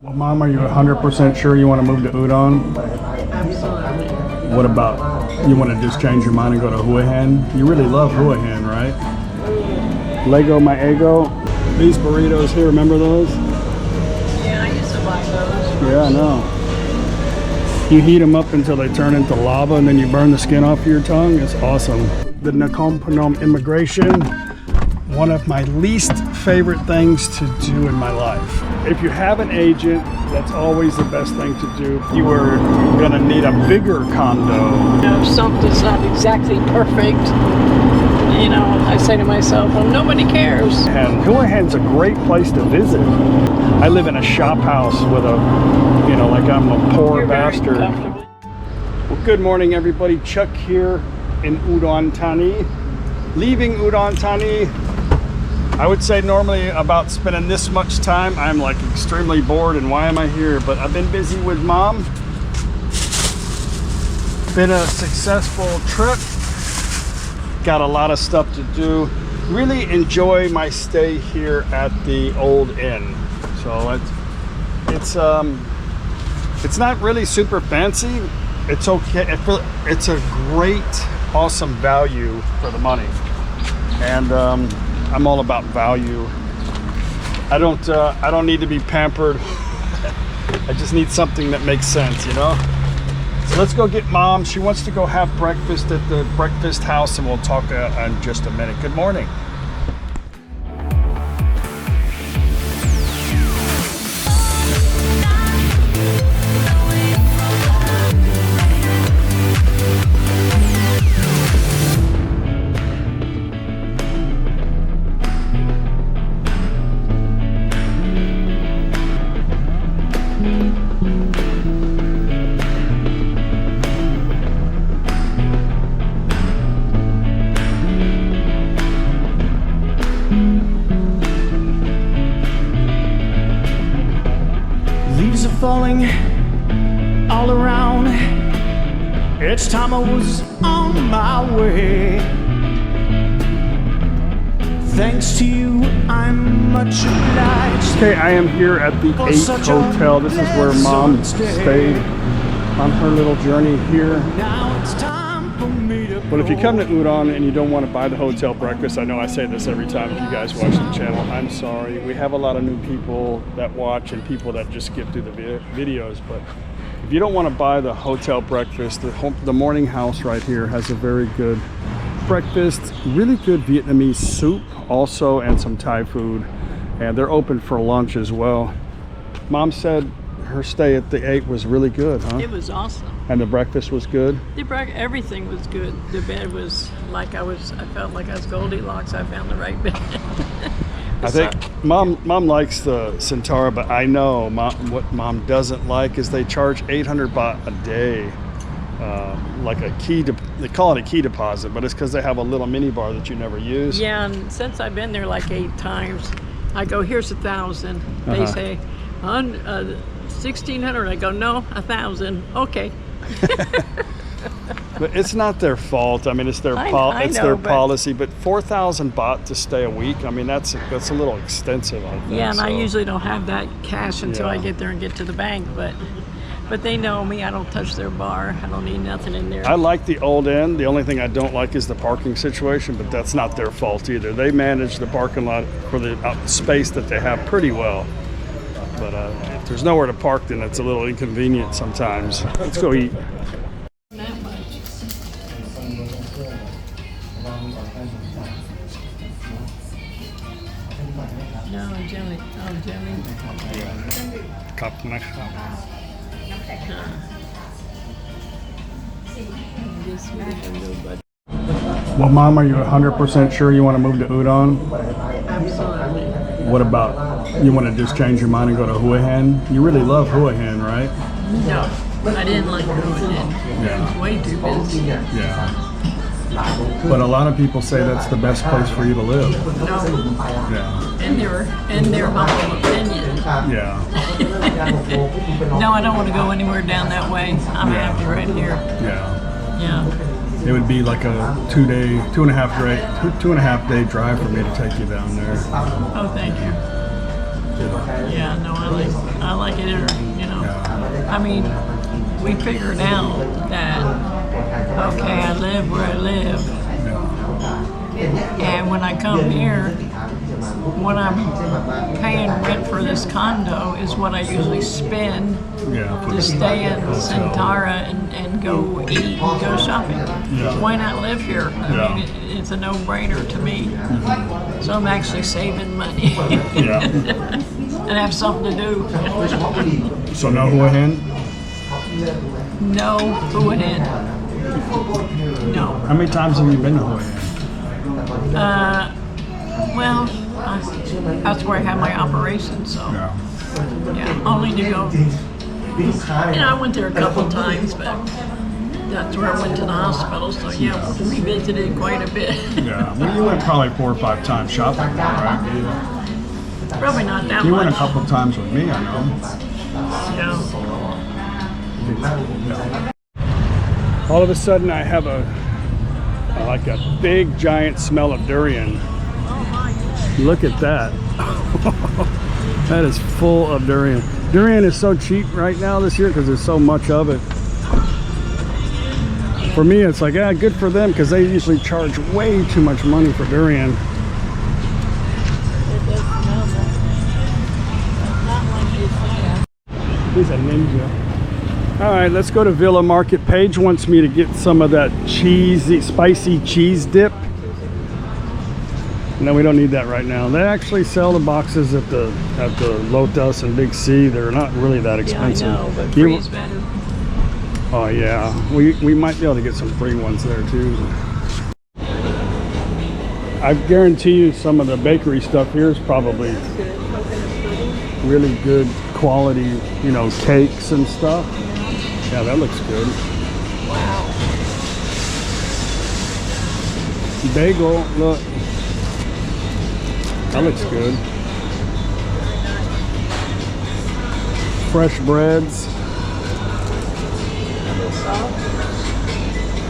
Well, Mom, are you 100% sure you want to move to Udon? Absolutely. What about you want to just change your mind and go to Hua Hin? You really love Hua Hin, right? Lego my ego. These burritos here, remember those? Yeah, I used to buy those. Yeah, I know. You heat them up until they turn into lava and then you burn the skin off your tongue. It's awesome. The NakhonPhanom immigration, one of my least favorite things to do in my life. If you have an agent, that's always the best thing to do. You were gonna need a bigger condo. You know, if something's not exactly perfect, you know, I say to myself, well, nobody cares. And Hua Hin's a great place to visit. I live in a shop house with a, you know, like I'm a poor You're very bastard. comfortable. Well, good morning, everybody. Chuck here in Udon, Thani. Leaving Udon, Thani. I would say normally about spending this much time, I'm like extremely bored and why am I here? But I've been busy with Mom. Been a successful trip. Got a lot of stuff to do. Really enjoy my stay here at the old inn. So it's not really super fancy. It's okay. It's a great, awesome value for the money. And I'm all about value. I don't need to be pampered. I just need something that makes sense, you know? So let's go get Mom. She wants to go have breakfast at the breakfast house and we'll talk in just a minute. Good morning. Leaves are falling all around. Each time I was on my way. Thanks to you, I'm much obliged. Okay, I am here at the 8 Hotel. This is where Mom stayed on her little journey here. Now it's time for me to But if you come to Udon and you don't want to buy the hotel breakfast, I know I say this every time if you guys watch the channel, I'm sorry. We have a lot of new people that watch and people that just skip through the videos. But if you don't want to buy the hotel breakfast, the morning house right here has a very good breakfast, really good Vietnamese soup also, and some Thai food. And they're open for lunch as well. Mom said her stay at the 8 was really good, huh? It was awesome. And the breakfast was good? Everything was good. The bed was like I felt like I was Goldilocks. I found the right bed. I think mom likes the Centaur, but I know what Mom doesn't like is they charge 800 baht a day, like a key. They call it a key deposit, but it's because they have a little mini bar that you never use. Yeah, and since I've been there like 8 times, I go, here's 1,000. They say, 1,600. I go, no, 1,000. Okay. But it's not their fault. I mean, it's their policy. But 4,000 baht to stay a week. I mean, that's a little extensive, I think. Yeah, and I usually don't have that cash until I get there and get to the bank. But they know me. I don't touch their bar. I don't need nothing in there. I like the old inn. The only thing I don't like is the parking situation, but that's not their fault either. They manage the parking lot for the space that they have pretty well. But if there's nowhere to park, then it's a little inconvenient sometimes. Let's go eat. No, jelly. Oh, jelly. ครับนะครับ This we have no budget. Well, Mom, are you 100% sure you want to move to Udon? Absolutely. What about you want to just change your mind and go to Hua Hin? You really love Hua Hin, right? No, I didn't like going in. Yeah. It was way too busy. Yeah. But a lot of people say that's the best place for you to live. No. Yeah. In their humble opinion. Yeah. No, I don't want to go anywhere down that way. I'm happy right here. Yeah. Yeah. It would be like a 2.5 day drive for me to take you down there. Oh, thank you. Yeah, no, I like it here, you know. I mean, we figured out that, okay, I live where I live. And when I come here, what I'm paying rent for this condo is what I usually spend to stay in Santara and go eat and go shopping. Why not live here? I mean, it's a no-brainer to me. So I'm actually saving money and have something to do. So no Hua Hin? No Hua Hin. No. How many times have you been to Hua Hin? Well, that's where I have my operation, so yeah, only to go. I went there a couple times, but that's where I went to the hospital. So yeah, we visited quite a bit. Yeah, well, you went probably 4 or 5 times shopping, right? Probably not that much. You went a couple times with me, I know. Yeah. All of a sudden, I have like a big giant smell of durian. Look at that. That is full of durian. Durian is so cheap right now this year because there's so much of it. For me, it's like, yeah, good for them because they usually charge way too much money for durian. It does smell like it's not like you say. He's a ninja. All right, let's go to Villa Market. Paige wants me to get some of that cheesy, spicy cheese dip. No, we don't need that right now. They actually sell the boxes at the Lotus and Big C. They're not really that expensive. Yeah, I know, but free's better. Oh yeah, we might be able to get some free ones there too. I guarantee you some of the bakery stuff here is probably really good quality, you know, cakes and stuff. Yeah, that looks good. Wow. Bagel, look. That looks good. Fresh breads.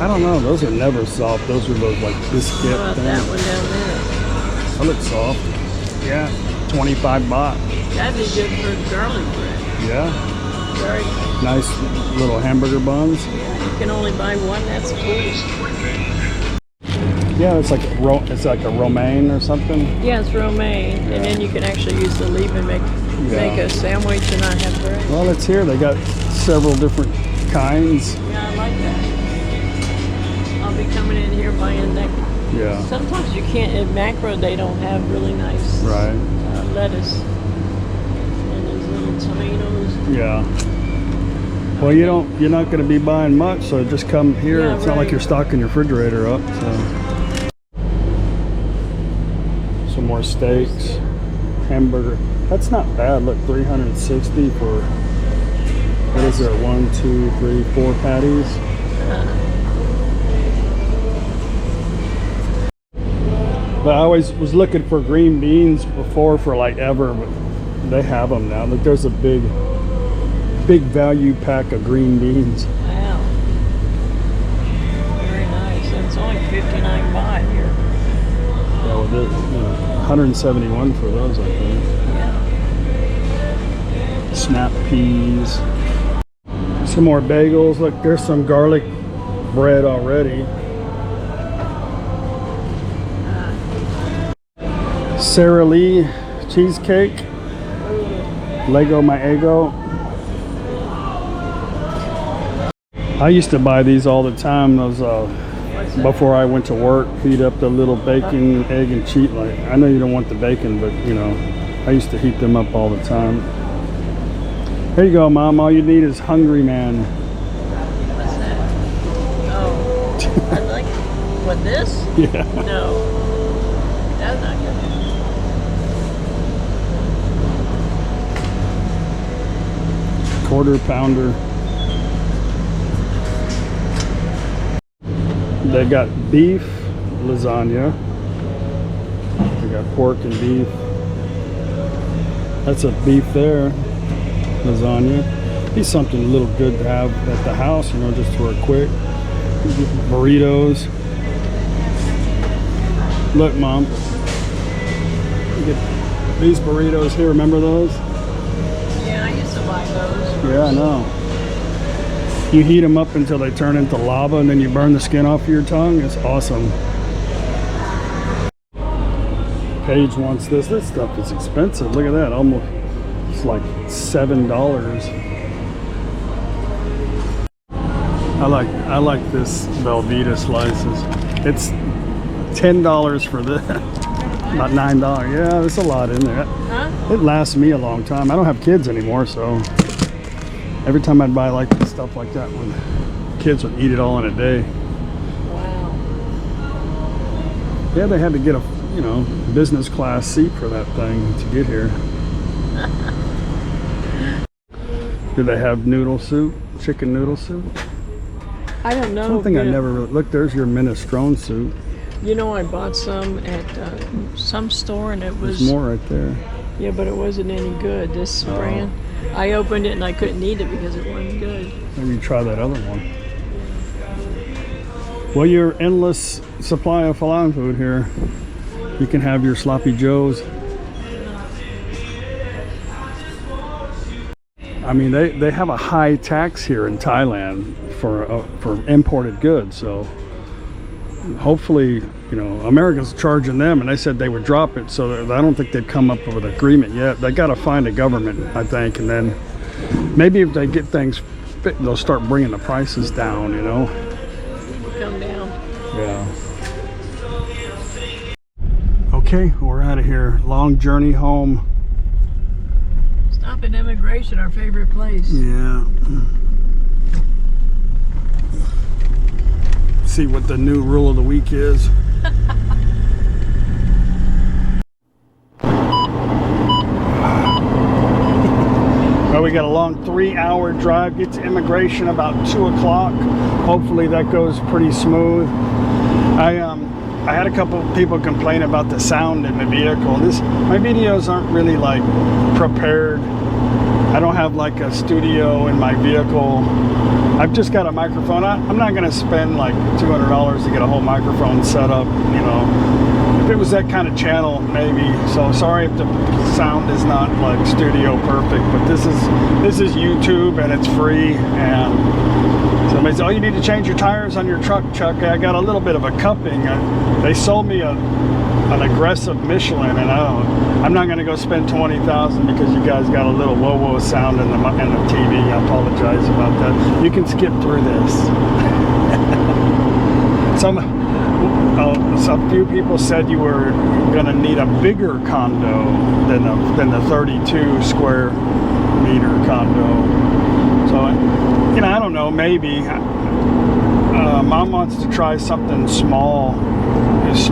I don't know, those are never soft. Those are those like biscuit What about things. that one down there? That looks soft. Yeah, 25 baht. That'd be good for garlic bread. Yeah, Very good. nice little hamburger buns. You can only buy one, that's cool. Yeah, it's like a romaine or something. Yeah, it's romaine, and then you can actually use the leaf and make a sandwich and not have bread. Well, it's here. They got several different kinds. Yeah, I like that. I'll be coming in here buying that. Yeah. Sometimes you can't, at Macro, they don't have really nice lettuce and those little tomatoes. Yeah. Well, you're not going to be buying much, so just come here. Yeah, it's not like you're stocking your refrigerator up. So. Some more steaks, hamburger. That's not bad. Look, 360 for, what is there? 1, 2, 3, 4 patties. But I always was looking for green beans before for like ever, but they have them now. Look, there's a big value pack of green beans. Wow. Very nice. And it's only 59 baht here. Yeah, well, 171 for those, I think. Yeah. Snap peas. Some more bagels. Look, there's some garlic bread already. Sara Lee cheesecake. Lego my ego. I used to buy these all the time. Those before I went to work, heat up the little bacon, egg, and cheese. Like, I know you don't want the bacon, but you know, I used to heat them up all the time. Here you go, Mom. All you need is Hungry Man. What's that? Oh, I like it. What, this? Yeah. No, that's not good. Quarter pounder. They got beef lasagna. They got pork and beef. That's a beef there. Lasagna. Be something a little good to have at the house, you know, just for a quick. Burritos. Look, Mom. These burritos here, remember those? Yeah, I used to buy those. Yeah, I know. You heat them up until they turn into lava, and then you burn the skin off your tongue. It's awesome. Paige wants this. This stuff is expensive. Look at that. Almost, it's like $7. I like this Velveeta slices. It's $10 for this. About $9. Yeah, there's a lot in there. Huh? It lasts me a long time. I don't have kids anymore, so every time I'd buy like stuff like that, when kids would eat it all in a day. Wow. Yeah, they had to get a business class seat for that thing to get here. Do they have noodle soup? Chicken noodle soup? I don't know. Something I never really look. There's your minestrone soup. You know, I bought some at some store, and it was There's more right there. Yeah, but it wasn't any good. This brand. I opened it and I couldn't eat it because it wasn't good. Maybe you try that other one. Well, your endless supply of halal food here. You can have your sloppy joes. I mean, they have a high tax here in Thailand for imported goods. So hopefully, America's charging them, and they said they would drop it. So I don't think they've come up with an agreement yet. They got to find a government, I think, and then maybe if they get things fit, they'll start bringing the prices down. Come down. Yeah. Okay, we're out of here. Long journey home. Stop at immigration, our favorite place. Yeah. See what the new rule of the week is. Well, we got a long 3-hour drive. Get to immigration about 2 o'clock. Hopefully that goes pretty smooth. I had a couple of people complain about the sound in the vehicle. My videos aren't really like prepared. I don't have like a studio in my vehicle. I've just got a microphone. I'm not going to spend like $200 to get a whole microphone set up, If it was that kind of channel, maybe. So sorry if the sound is not like studio perfect, but this is YouTube and it's free. And somebody said, "Oh, you need to change your tires on your truck, Chuck." I got a little bit of a cupping. They sold me an aggressive Michelin, and I'm not going to go spend $20,000 because you guys got a little whoa sound in the TV. I apologize about that. You can skip through this. A few people said you were going to need a bigger condo than the 32 square meter condo. So, I don't know, maybe. Mom wants to try something smaller, It's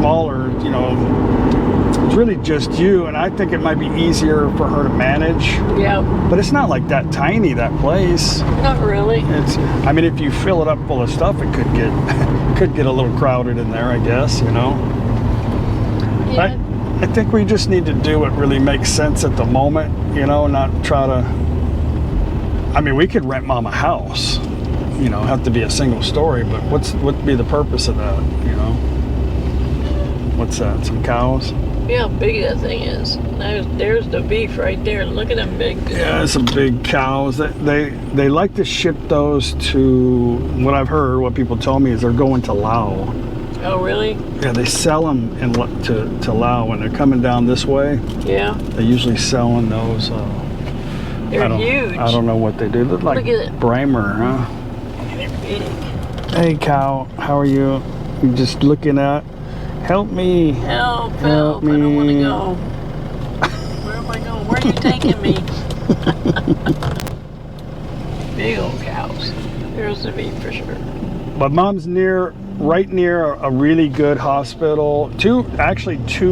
really just you, and I think it might be easier for her to manage. Yeah. But it's not like that tiny, that place. Not really. If you fill it up full of stuff, it could get a little crowded in there, I guess, Yeah. I think we just need to do what really makes sense at the moment, not try to. We could rent Mom a house, have to be a single story, but what'd be the purpose of that, What's that? Some cows? Yeah, how big that thing is. There's the beef right there. Look at them big. Yeah, some big cows. They like to ship those to, what I've heard, what people told me is they're going to Laos. Oh, really? Yeah, they sell them to Laos when they're coming down this way. Yeah. They usually selling those. They're huge. I don't know what they do. They look like Look at it. Bramer, huh? They're big. Hey, cow. How are you? You just looking at? Help me. Help. Help me. I don't want to go. Where am I going? Where are you taking me? Big old cows. There's the beef for sure. But Mom's right near a really good hospital. Two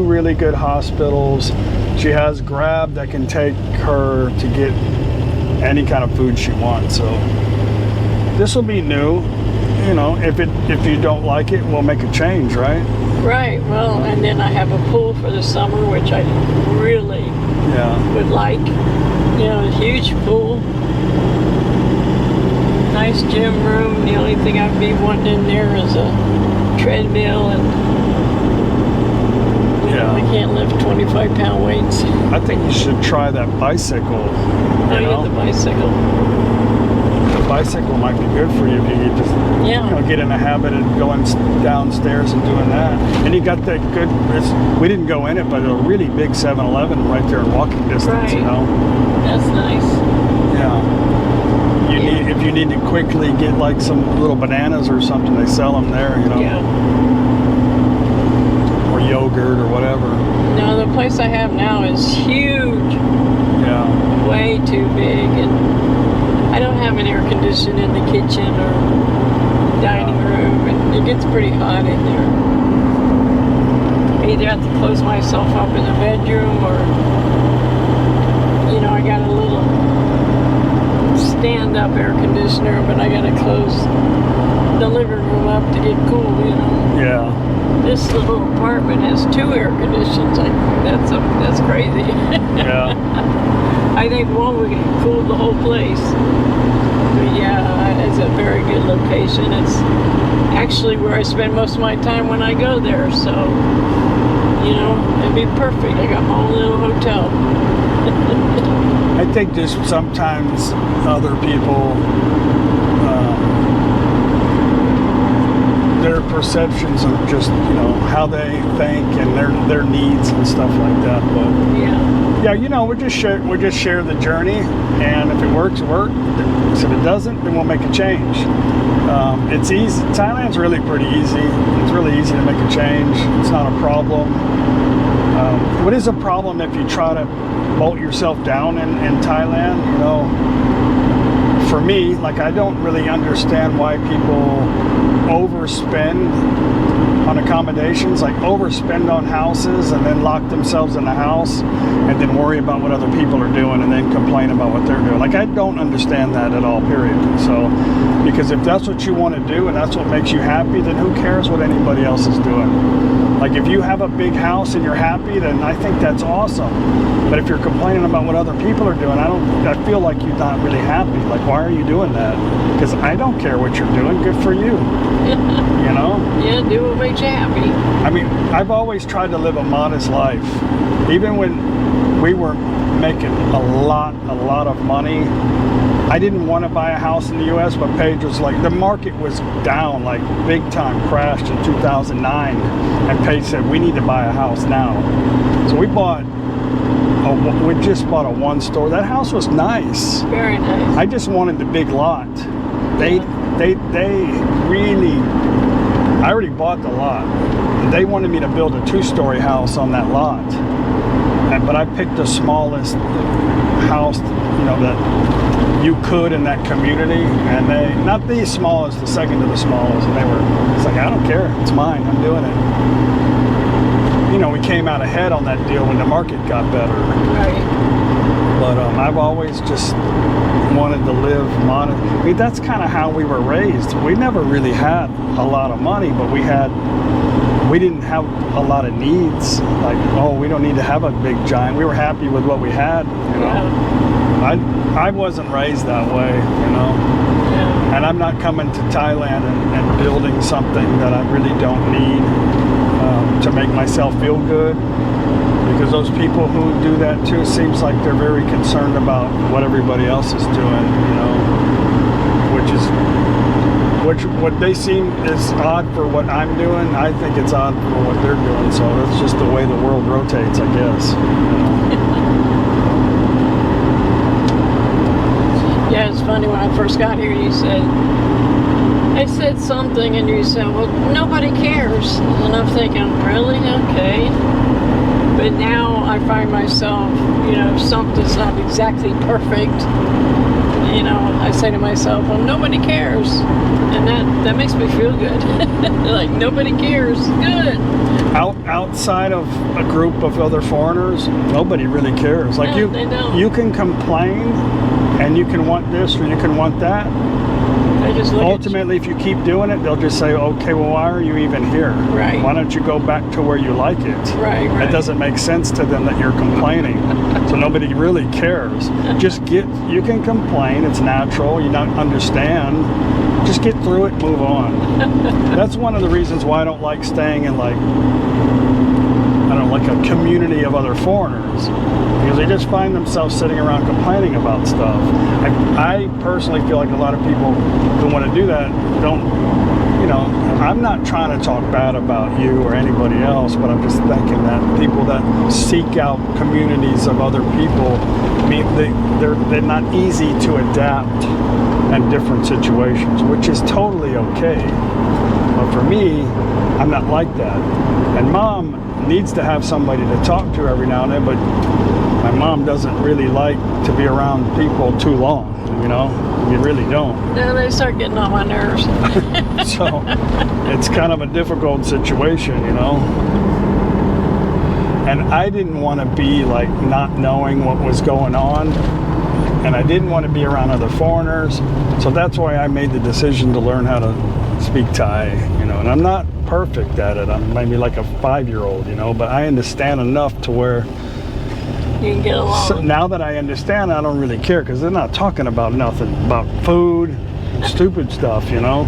really good hospitals. She has Grab that can take her to get any kind of food she wants. So this will be new. If you don't like it, we'll make a change, right? Right. Well, and then I have a pool for the summer, which I really would like. A huge pool. Nice gym room. The only thing I'd be wanting in there is a treadmill and I can't lift 25-pound weights. I think you should try that bicycle. Oh, yeah, the bicycle. The bicycle might be good for you if you just get in a habit of going downstairs and doing that. And you got that good, we didn't go in it, but a really big 7-Eleven right there in walking distance, you know. That's nice. Yeah. If you need to quickly get like some little bananas or something, they sell them there, you know. Yeah. Or yogurt or whatever. No, the place I have now is huge. Yeah. Way too big, and I don't have an air conditioner in the kitchen or dining room, and it gets pretty hot in there. I either have to close myself up in the bedroom, or I got a little stand-up air conditioner, but I gotta close the living room up to get cool, Yeah. This little apartment has 2 air conditions. That's crazy. Yeah. I think one would cool the whole place. But yeah, it's a very good location. It's actually where I spend most of my time when I go there. So, it'd be perfect. I got my own little hotel. I think just sometimes other people, their perceptions of just how they think and their needs and stuff like that. But yeah, we just share the journey, and if it works, it works. If it doesn't, then we'll make a change. It's easy. Thailand's really pretty easy. It's really easy to make a change. It's not a problem. What is a problem if you try to bolt yourself down in Thailand? For me, I don't really understand why people overspend on accommodations, overspend on houses and then lock themselves in the house and then worry about what other people are doing and then complain about what they're doing. I don't understand that at all, period. So, because if that's what you want to do and that's what makes you happy, then who cares what anybody else is doing? If you have a big house and you're happy, then I think that's awesome. But if you're complaining about what other people are doing, I feel like you're not really happy. Why are you doing that? Because I don't care what you're doing. Good for you. Yeah, do what makes you happy. I mean, I've always tried to live a modest life. Even when we were making a lot of money, I didn't want to buy a house in the U.S., but Paige was the market was down, big time, crashed in 2009. And Paige said, we need to buy a house now. So we just bought a 1-story. That house was nice. Very nice. I just wanted the big lot. They really, I already bought the lot. They wanted me to build a 2-story house on that lot. But I picked the smallest house, that you could in that community. And they, not the smallest, the second to the smallest. And they were, it's I don't care. It's mine. I'm doing it. We came out ahead on that deal when the market got better. Right. But I've always just wanted to live modest. I mean, that's kind of how we were raised. We never really had a lot of money, but we didn't have a lot of needs. We don't need to have a big giant. We were happy with what we had, I wasn't raised that way, Yeah. And I'm not coming to Thailand and building something that I really don't need to make myself feel good. Because those people who do that too, seems like they're very concerned about what everybody else is doing, what they seem is odd for what I'm doing. I think it's odd for what they're doing. So that's just the way the world rotates, I guess. Yeah, it's funny, when I first got here, I said something and you said, well, nobody cares. And I'm thinking, really? Okay. But now I find myself, if something's not exactly perfect, I say to myself, well, nobody cares. And that makes me feel good. Nobody cares. Good. Outside of a group of other foreigners, nobody really cares. No, they don't. You can complain and you can want this or you can want that. Ultimately, if you keep doing it, they'll just say, okay, well, why are you even here? Right. Why don't you go back to where you like it? Right. It doesn't make sense to them that you're complaining. So nobody really cares. You can complain. It's natural. You don't understand. Just get through it, move on. That's one of the reasons why I don't like staying in don't know, like a community of other foreigners, because they just find themselves sitting around complaining about stuff. I personally feel like a lot of people who want to do that don't, you know, I'm not trying to talk bad about you or anybody else, but I'm just thinking that people that seek out communities of other people, I mean, they're not easy to adapt in different situations, which is totally okay. But for me, I'm not like that. And Mom needs to have somebody to talk to every now and then, but my mom doesn't really like to be around people too long, you know? You really don't. No, they start getting on my nerves. So it's kind of a difficult situation, you know? And I didn't want to be like not knowing what was going on, and I didn't want to be around other foreigners, so that's why I made the decision to learn how to speak Thai, you know. And I'm not perfect at it. I'm maybe like a 5-year-old, you know, but I understand enough to where you can get along. So now that I understand, I don't really care, because they're not talking about nothing, about food, stupid stuff, you know.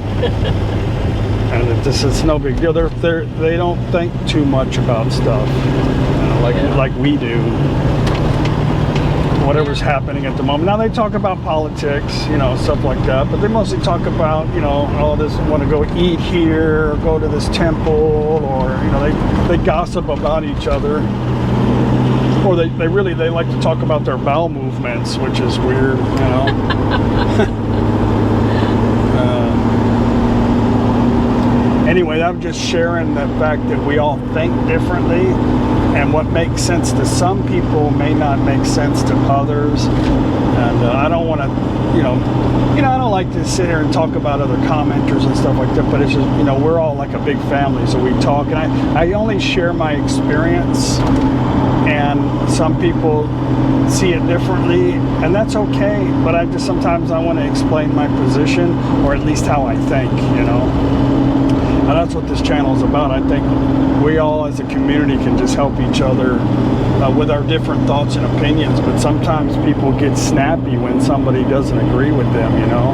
And it's no big deal. They don't think too much about stuff, you know, like we do. Whatever's happening at the moment. Now they talk about politics, you know, stuff like that, but they mostly talk about, you know, oh, this want to go eat here, or go to this temple, or, you know, they gossip about each other. Or they like to talk about their bowel movements, which is weird, you know. Anyway, I'm just sharing the fact that we all think differently, and what makes sense to some people may not make sense to others. And I don't want to, you know, I don't like to sit here and talk about other commenters and stuff like that, but it's just, you know, we're all like a big family, so we talk, and I only share my experience, and some people see it differently, and that's okay, but sometimes I want to explain my position, or at least how I think, you know. And that's what this channel is about. I think we all as a community can just help each other with our different thoughts and opinions, but sometimes people get snappy when somebody doesn't agree with them, you know?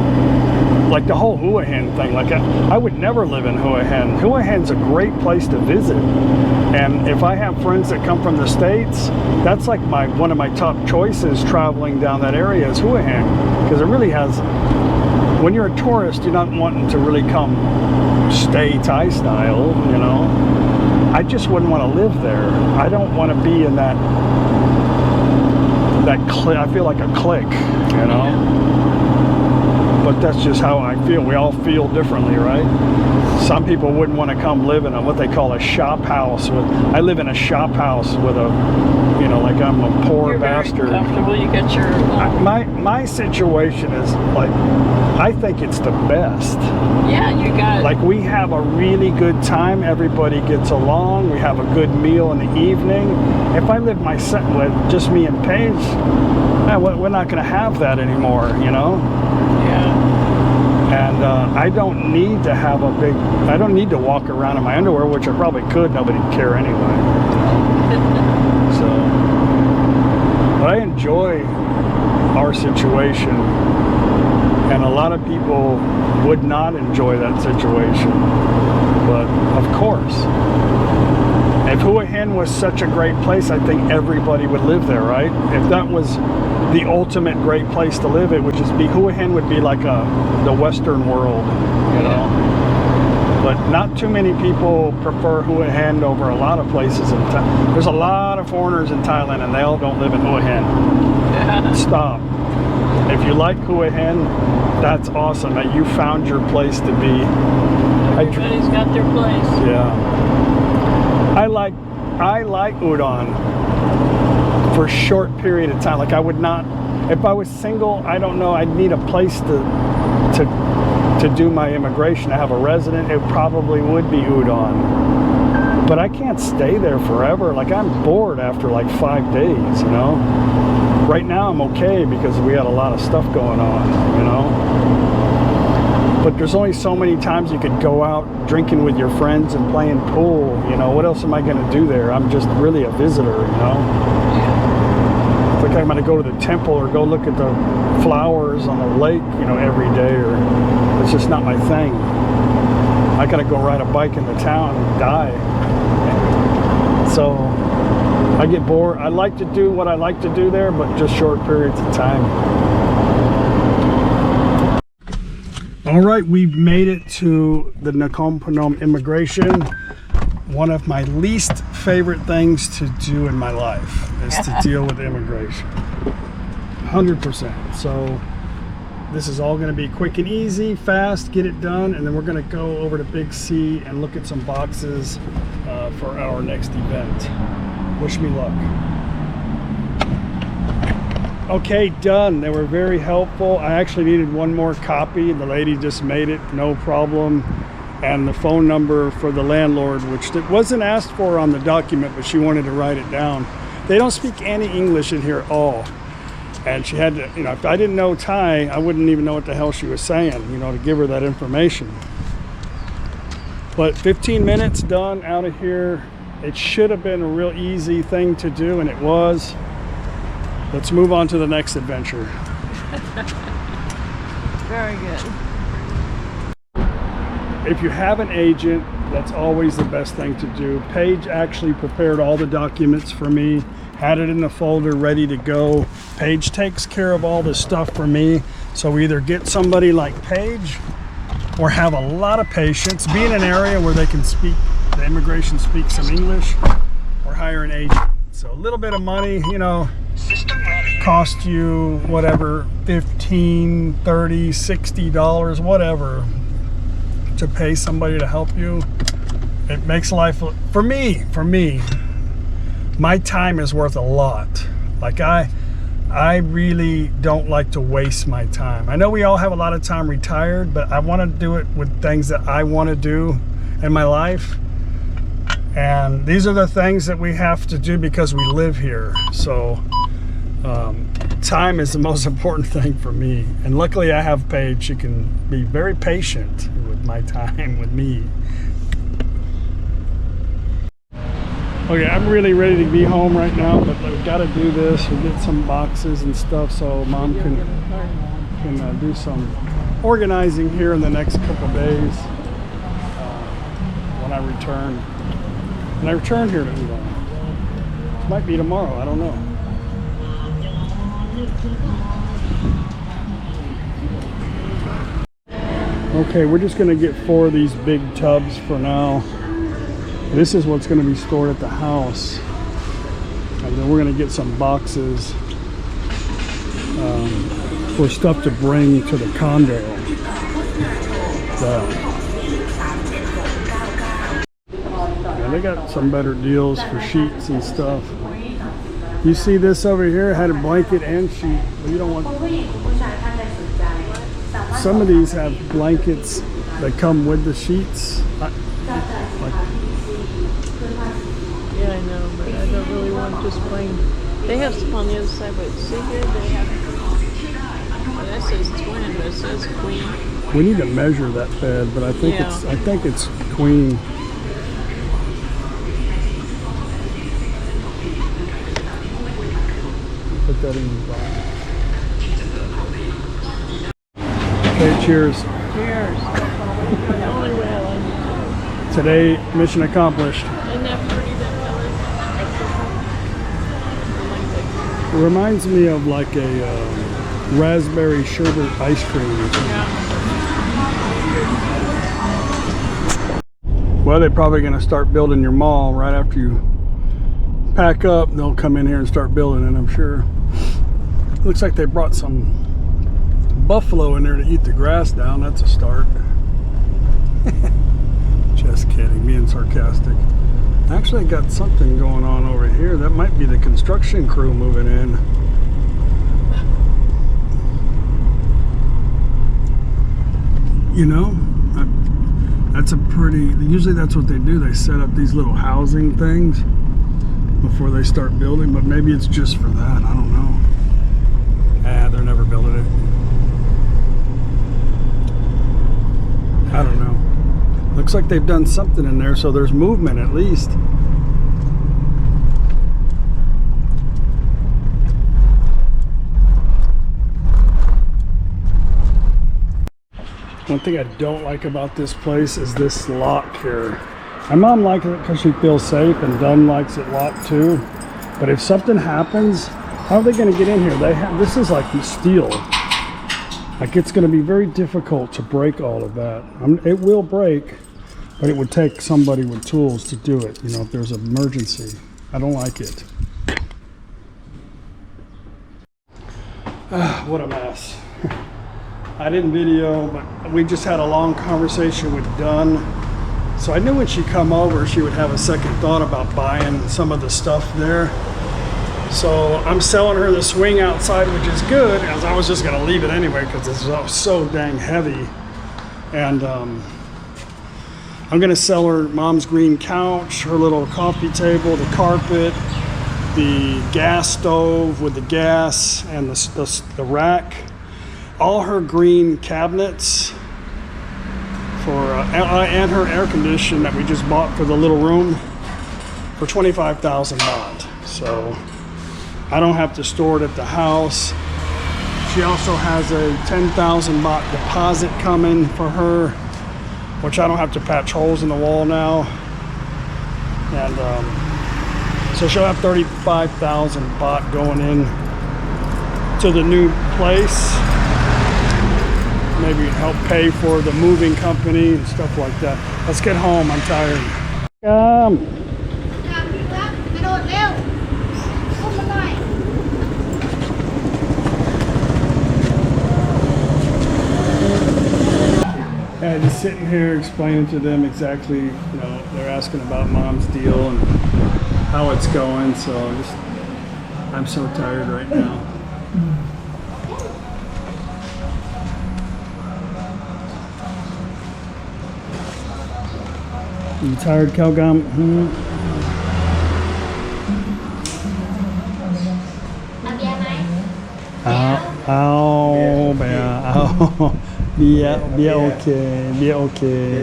Like the whole Hua Hin thing. Like I would never live in Hua Hin. Hua Hin's a great place to visit. And if I have friends that come from the States, that's like one of my top choices traveling down that area is Hua Hin. Because it really has, when you're a tourist, you're not wanting to really come stay Thai style, you know. I just wouldn't want to live there. I don't want to be in that I feel like a clique, you know. But that's just how I feel. We all feel differently, right? Some people wouldn't want to come live in what they call a shop house. I live in a shop house with a, you know, like I'm a poor You're bastard. very comfortable. You got your my situation is like, I think it's the best. Yeah, you got like we have a really good time. Everybody gets along. We have a good meal in the evening. If I live with just me and Paige, we're not going to have that anymore, you know. Yeah. And I don't need to have I don't need to walk around in my underwear, which I probably could. Nobody'd care anyway. So, but I enjoy our situation, and a lot of people would not enjoy that situation. But of course, if Hua Hin was such a great place, I think everybody would live there, right? If that was the ultimate great place to live, it would just be, Hua Hin would be like the Western world, you know. But not too many people prefer Hua Hin over a lot of places in Thailand. There's a lot of foreigners in Thailand, and they all don't live in Hua Hin. Yeah. Stop. If you like Hua Hin, that's awesome. That you found your place to be. Everybody's got their place. Yeah. I like Udon for a short period of time. Like I would not, if I was single, I don't know, I'd need a place to do my immigration, to have a resident. It probably would be Udon. But I can't stay there forever. Like I'm bored after like 5 days, you know. Right now I'm okay because we had a lot of stuff going on, you know. But there's only so many times you could go out drinking with your friends and playing pool, you know. What else am I going to do there? I'm just really a visitor, you know. It's like I'm going to go to the temple or go look at the flowers on the lake, you know, every day, or it's just not my thing. I got to go ride a bike in the town and die. So I get bored. I like to do what I like to do there, but just short periods of time. All right, we've made it to the NakhonPhanom immigration. One of my least favorite things to do in my life is to deal with immigration. 100%. So this is all going to be quick and easy, fast, get it done, and then we're going to go over to Big C and look at some boxes for our next event. Wish me luck. Okay, done. They were very helpful. I actually needed one more copy. The lady just made it, no problem. And the phone number for the landlord, which wasn't asked for on the document, but she wanted to write it down. They don't speak any English in here at all. And she had to, you know, if I didn't know Thai, I wouldn't even know what the hell she was saying, you know, to give her that information. But 15 minutes done out of here. It should have been a real easy thing to do, and it was. Let's move on to the next adventure. Very good. If you have an agent, that's always the best thing to do. Paige actually prepared all the documents for me, had it in the folder ready to go. Paige takes care of all this stuff for me. So we either get somebody like Paige or have a lot of patience, be in an area where they can speak, the immigration speaks some English, or hire an agent. So a little bit of money, you know, cost you whatever, $15, $30, $60, whatever, to pay somebody to help you. It makes life, for me, my time is worth a lot. Like I really don't like to waste my time. I know we all have a lot of time retired, but I want to do it with things that I want to do in my life. And these are the things that we have to do because we live here. So time is the most important thing for me. And luckily I have Paige. She can be very patient with my time with me. Okay, I'm really ready to be home right now, but we've got to do this. We'll get some boxes and stuff so Mom can do some organizing here in the next couple days when I return. And I return here to Udon. Might be tomorrow, I don't know. Okay, we're just gonna get 4 of these big tubs for now. This is what's gonna be stored at the house. And then we're gonna get some boxes for stuff to bring to the condo. They got some better deals for sheets and stuff. You see this over here? It had a blanket and sheet. Well, you don't want. Some of these have blankets that come with the sheets. Yeah, I know, but I don't really want just plain. They have some on the other side, but see here they have. Well, that says twin, but it says queen. We need to measure that bed, but I think it's queen. Put that in the box. Okay, cheers. Cheers. The only way I like it. Today, mission accomplished. Isn't that pretty, that color? It reminds me of like a raspberry sherbet ice cream. Yeah. Well, they're probably going to start building your mall right after you pack up. They'll come in here and start building it, I'm sure. Looks like they brought some buffalo in there to eat the grass down. That's a start. Just kidding, being sarcastic. Actually, I got something going on over here. That might be the construction crew moving in. You know, that's a pretty, usually that's what they do. They set up these little housing things before they start building, but maybe it's just for that. I don't know. They're never building it. I don't know. Looks like they've done something in there, so there's movement at least. One thing I don't like about this place is this lock here. My mom likes it because she feels safe, and Dunn likes it a lot too. But if something happens, how are they going to get in here? This is like steel. Like, it's going to be very difficult to break all of that. It will break, but it would take somebody with tools to do it. You know, if there's an emergency. I don't like it. What a mess. I didn't video, but we just had a long conversation with Dunn. So I knew when she come over, she would have a second thought about buying some of the stuff there. So I'm selling her the swing outside, which is good, as I was just gonna leave it anyway because it's so dang heavy. And I'm gonna sell her mom's green couch, her little coffee table, the carpet, the gas stove with the gas and the rack, all her green cabinets and her air condition that we just bought for the little room for 25,000 baht. So I don't have to store it at the house. She also has a 10,000 baht deposit coming for her, which I don't have to patch holes in the wall now. And so she'll have 35,000 baht going in to the new place. Maybe help pay for the moving company and stuff like that. Let's get home, I'm tired. Yeah, just sitting here explaining to them exactly, you know, they're asking about mom's deal and how it's going, so I'm so tired right now. You tired, Calgum? Ow, bear, ow. Beer, okay, beer, okay.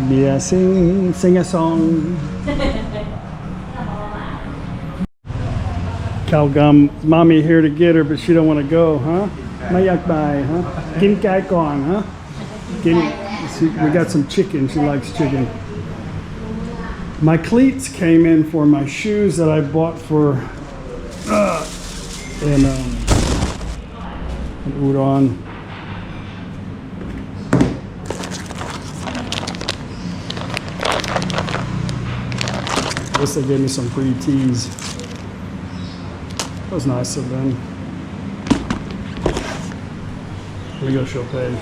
Beer, sing a song. Calgum, mommy here to get her, but she don't want to go, huh? Mayak bai, huh? Gin kai gong, huh? We got some chicken. She likes chicken. My cleats came in for my shoes that I bought for in Udon. I guess they gave me some free teas. That was nice of them. Here we go, show Paige.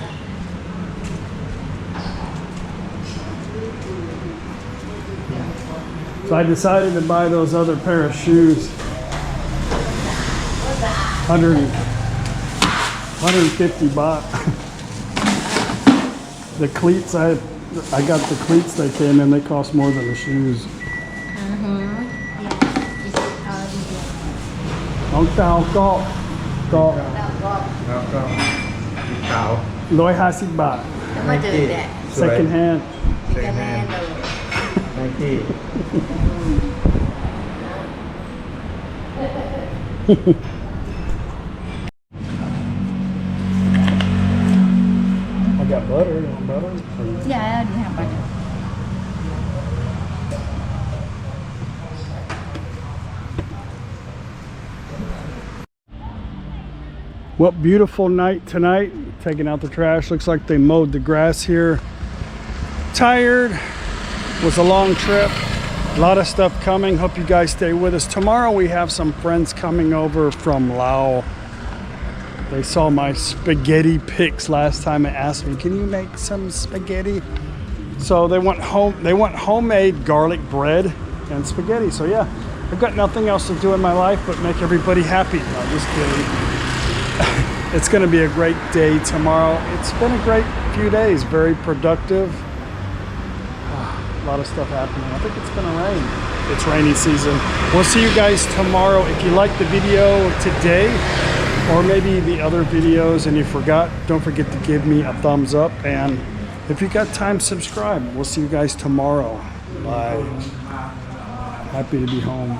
So I decided to buy those other pair of shoes. 150 baht. The cleats, I got the cleats they came in, they cost more than the shoes. Ông tao có 150 baht. Second hand. Nike. I got butter. You want butter? Yeah, I do have butter. What beautiful night tonight. Taking out the trash. Looks like they mowed the grass here. Tired. Was a long trip. A lot of stuff coming. Hope you guys stay with us. Tomorrow we have some friends coming over from Laos. They saw my spaghetti pics last time and asked me, can you make some spaghetti? So they want homemade garlic bread and spaghetti. So yeah, I've got nothing else to do in my life but make everybody happy. No, just kidding. It's going to be a great day tomorrow. It's been a great few days, very productive. A lot of stuff happening. I think it's going to rain. It's rainy season. We'll see you guys tomorrow. If you liked the video today, or maybe the other videos and you forgot, don't forget to give me a thumbs up. And if you got time, subscribe. We'll see you guys tomorrow. Bye. Happy to be home.